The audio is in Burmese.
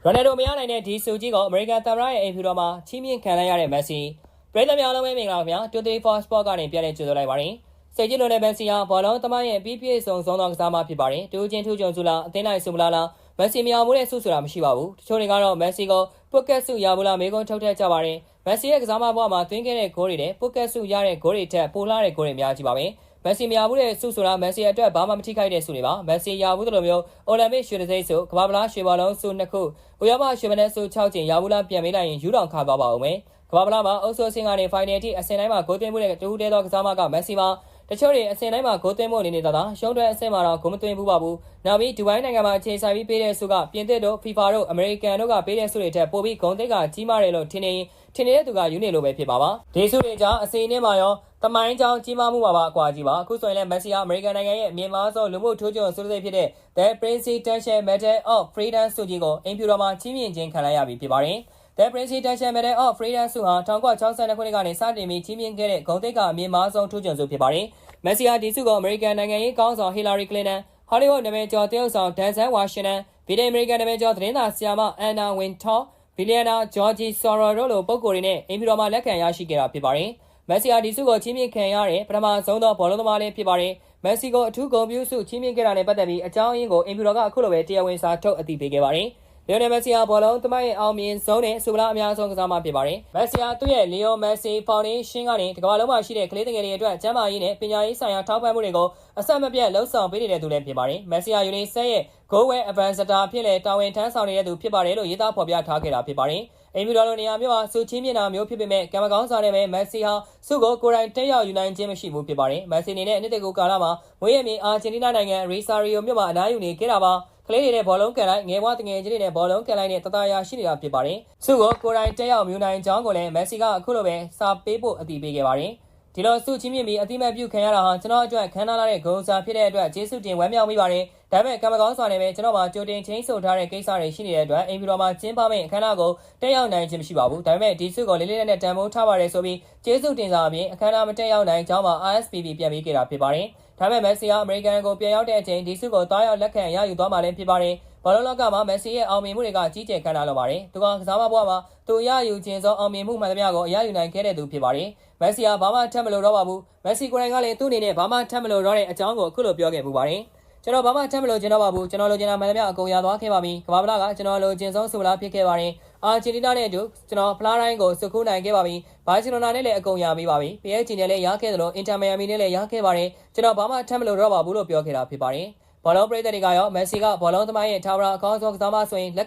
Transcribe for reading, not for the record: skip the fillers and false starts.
ရိုနယ်ဒိုမရနိုင်တဲ့ဒီဆူကြီးကိုအမေရိကန်သမ္မတရဲ့အိမ်ဖြူတော်မှာချီးမြှင့်ခံလိုက်ရတဲ့မက်ဆီပြည်သူများလုံးပဲမင်္ဂလာပါခင်ဗျာ234 Sport ကနေပြန်လည်ကြိုဆိုလိုက်ပါတယ်စိတ်ကြည်လို့တဲ့မက်ဆီဟာဘောလုံးသမိုင်းရဲ့ပြည့်စုံသောကစားမဖြစ်ပါတယ်တူချင်းထူးချွန်စုလားအသင်းလိုက်စုမလားမက်ဆီမရဘူးတဲ့ဆုဆိုတာမရှိပါဘူးတချို့တွေကတော့မက်ဆီကိုပုတ်ကက်ဆုရဘူးလားမေးခွန်းထုတ်ထက်ကြပါတယ်မက်ဆီရဲ့ကစားမဘဝမှာသွင်းခဲ့တဲ့ဂိုးတွေနဲ့ပုတ်ကက်ဆုရတဲ့ဂိုးတွေထက်ပိုလာတဲ့ဂိုးတွေများကြီးပါပဲမက်ဆီမရဘူးတဲ့ဆုဆိုတာမက်ဆီအတွက်ဘာမှမထိခိုက်တဲ့ဆုတွေပါမက်ဆီရဘူးတို့လိုမျိုးအိုလံပစ်ရွှေတံဆိပ်ဆုကမ္ဘာ့ဖလားရွှေဘောလုံးဆု2ခုဥရောပရွှေမနဲ့ဆု6ကြိမ်ရဘူးလားပြန်မေးလိုက်ရင်ယူတောင်ခါသွားပါဦးမယ်ကမ္ဘာ့ဖလားမှာအုပ်စုအဆင့်ကနေဖိုင်နယ်အထိအဆင့်တိုင်းမှာဂိုးသွင်းမှုတဲ့တူတဲသောကစားမကမက်ဆီပါတချို့တွေအဆင့်တိုင်းမှာဂိုးသွင်းမှုအနေနဲ့သာရှုံးထွက်အဆင့်မှာတော့ဂိုးမသွင်းဘူးပါဘူးနောက်ပြီးဒူဘိုင်းနိုင်ငံမှာအခြေစိုက်ပြီးပေးတဲ့ဆုကပြင်သစ်တို့ FIFA တို့အမေရိကန်တို့ကပေးတဲ့ဆုတွေထက်ပိုပြီးဂုဏ်သိက္ခာကြီးမားတယ်လို့ထင်နေတဲ့သူကယူနေလို့ပဲဖြစ်ပါပါဒီဆုတွေကြောင့်အစီအနစ်မှာရောတမိုင်းကြောင်းကြီးမားမှုပါအကွာကြီးပါအခုဆိုရင်လည်းမက်ဆီဟာအမေရိကန်နိုင်ငံရဲ့အမြင့်မားဆုံးလူမှုထိုးကျုံဆုစိတ်ဖြစ်တဲ့ The Presidential Medal of Freedom ဆုကြီးကိုအိမ်ဖြူတော်မှာချီးမြှင့်ခြင်းခံလိုက်ရပြီဖြစ်ပါတယ်The Presidential Medal of Freedom ဆုဟာ1962ခုနှစ်ကနေစတင်ပြီးချီးမြှင့်ခဲ့တဲ့ဂုဏ်သိက္ခာအမြင့်မားဆုံးထိုးကျုံဆုဖြစ်ပါတယ်မက်ဆီဟာဒီဆုကိုအမေရိကန်နိုင်ငံရေးကောင်းဆောင်ဟီလာရီကလင်တန်ဟောလိဝုဒ်နာမည်ကျော်တရုတ်ဆောင်ဒန်ဆန်ဝါရှင်တန်ဗြိတိန်အမေရိကန်နာမည်ကျော်သတင်းသာဆရာမအန်နာဝင်းထောဘီလီယံနာဂျော်ဂျီဆော်ရော်တို့လိုပုဂ္ဂိုလ်တွေနဲ့အိမ်ဖြူတော်မှာလက်ခံရရှိခဲ့တာဖြစ်ပါတယ်မက်ဆီဟာဒီဆုကိုချီးမြှင့်ခံရတဲ့ပထမဆုံးသောဘောလုံးသမားလေးဖြစ်ပါတယ်မက်ဆီကိုအထူးဂုဏ်ပြုဆုချီးမြှင့်ခဲ့တာနဲ့ပတ်သက်ပြီးအကြောင်းရင်းကိုအိမ်ဖြူတော်ကအခုလိုပဲတရားဝင်စာထုတ်အသိပေးခဲ့ပါတယ်လီယိုနယ်မက်ဆီဟာဘောလုံးသမိုင်းရဲ့အောင်မြင်ဆုံးနဲ့ဆုဗလာအများဆုံးကစားမဖြစ်ပါတယ်မက်ဆီဟာသူ့ရဲ့လီယိုမက်ဆီဖောင်ဒေးရှင်းကနေတကမ္ဘာလုံးမှာရှိတဲ့ကလေးငယ်တွေအတွက်ကျန်းမာရေးနဲ့ပညာရေးဆိုင်ရာထောက်ပံ့မှုတွေကိုအဆက်မပြတ်လှုံ့ဆော်ပေးနေတဲ့သူလည်းဖြစ်ပါတယ်မက်ဆီဟာယူနီဆက်ရဲ့ Goal Ambassador ဖြစ်လေတာဝန်ထမ်းဆောင်နေတဲ့သူဖြစ်ပါတယ်လို့ရေးသားဖော်ပြထားခဲ့တာဖြစ်ပါတယ်အိမ်ဖြူတော်လိုနေရာမျိုးဟာဆုချင်းမြင့်တာမျိုးဖြစ်ပေမဲ့ကံမကောင်းစားတဲ့မက်ဆီဟာဆုကိုကိုယ်တိုင်တက်ရောက်ယူနိုင်ခြင်းမရှိဘူးဖြစ်ပါတယ်မက်ဆီအနေနဲ့အနှစ်တကူကာလမှာမွေးရမြေအာဂျင်တီးနားနိုင်ငံရီဆာရီယိုမြို့မှာအနားယူနေခဲ့တာပါကလေးတွေနဲ့ဘောလုံးကန်လိုက်ငယ်ဘွားတငယ်ချင်းတွေနဲ့ဘောလုံးကန်လိုက်နဲ့တသားရရှိနေတာဖြစ်ပါတယ်ဆုကိုကိုယ်တိုင်တက်ရောက်မြူနိုင်ကြောင်းကိုလည်းမက်ဆီကအခုလိုပဲစာပေးဖို့အတည်ပြုခဲ့ပါတယ်ဒီလိုဆုချင်းမြင့်ပြီးအတိမတ်ပြုခံရတာဟာကျွန်တော်အတွက်ခမ်းနားလာတဲ့ဂုဏ်စာဖြစ်တဲ့အတွက်ကျေးဇူးတင်ဝမ်းမြောက်မိပါတယ်ဒါပေမဲ့ကံမကောင်းစွာနဲ့ပဲကျွန်တော်မှာကြိုတင်ချင်းဆိုထားတဲ့ကိစ္စတွေရှိနေတဲ့အတွက်အိမ်ဖြူတော်မှာကျင်းပမယ့်အခမ်းအနားကိုတက်ရောက်နိုင်ခြင်းမရှိပါဘူးဒါပေမဲ့ဒီဆုကိုလေးလေးနက်နက်တန်ဖိုးထားပါတယ်ဆိုပြီးကျေးဇူးတင်စာအပြင်အခမ်းအနားမတက်ရောက်နိုင်ကြောင်းမှာ RSPB ပြန်ပေးခဲ့တာဖြစ်ပါတယ်ဒါပေမဲ့မက်ဆီဟာအမေရိကန်ကိုပြန်ရောက်တဲ့အချိန်ဒီဆုကိုတွားရောက်လက်ခံရယူသွားမှလည်းဖြစ်ပါတယ်ဘောလုံးလောကမှာမက်ဆီရဲ့အောင်မြင်မှုတွေကကြီးကျယ်ခမ်းနားလောက်ပါတယ်သူကကစားမဘဝမှာသူရယူခြင်းသောအောင်မြင်မှုမှန်သမျှကိုအရယူနိုင်ခဲ့တဲ့သူဖြစ်ပါတယ်မက်ဆီဟာဘာမှထပ်မလို့တော့ပါဘူးမက်ဆီကိုယ်တိုင်ကလည်းသူ့အနေနဲ့ဘာမှထပ်မလို့တော့တဲ့အကြောင်းကိုအခုလိုပြောခဲ့ပူပါတယ်ကျွန်တော်ဘာမှထပ်မလို့ကျင်တော့ပါဘူးကျွန်တော်လိုချင်တာမှန်သမျှအကုန်ရသွားခဲ့ပါပြီကမ္ဘာဖလားကကျွန်တော်လိုချင်ဆုံးဆုဖလားဖြစ်ခဲ့ပါတယ်အာဂျင်တီးနားနဲ့အတူကျွန်တော်ဖလားတိုင်းကိုစုခိုးနိုင်ခဲ့ပါပြီဘာစီလိုနာနဲ့လည်းအကုန်ရပြီးပါပြီ PSG နဲ့လည်းရခဲ့သလိုအင်တာမီယာမီနဲ့လည်းရခဲ့ပါတယ်ကျွန်တော်ဘာမှထပ်မလို့တော့ပါဘူးလို့ပြောခဲ့တာဖြစ်ပါတယ်ဘောလုံးပရိသတ်တွေကရောမက်ဆီကဘောလုံးသမိုင်းရဲ့ထာဝရအကောင်းဆုံးကစားမဆိုရင်လက်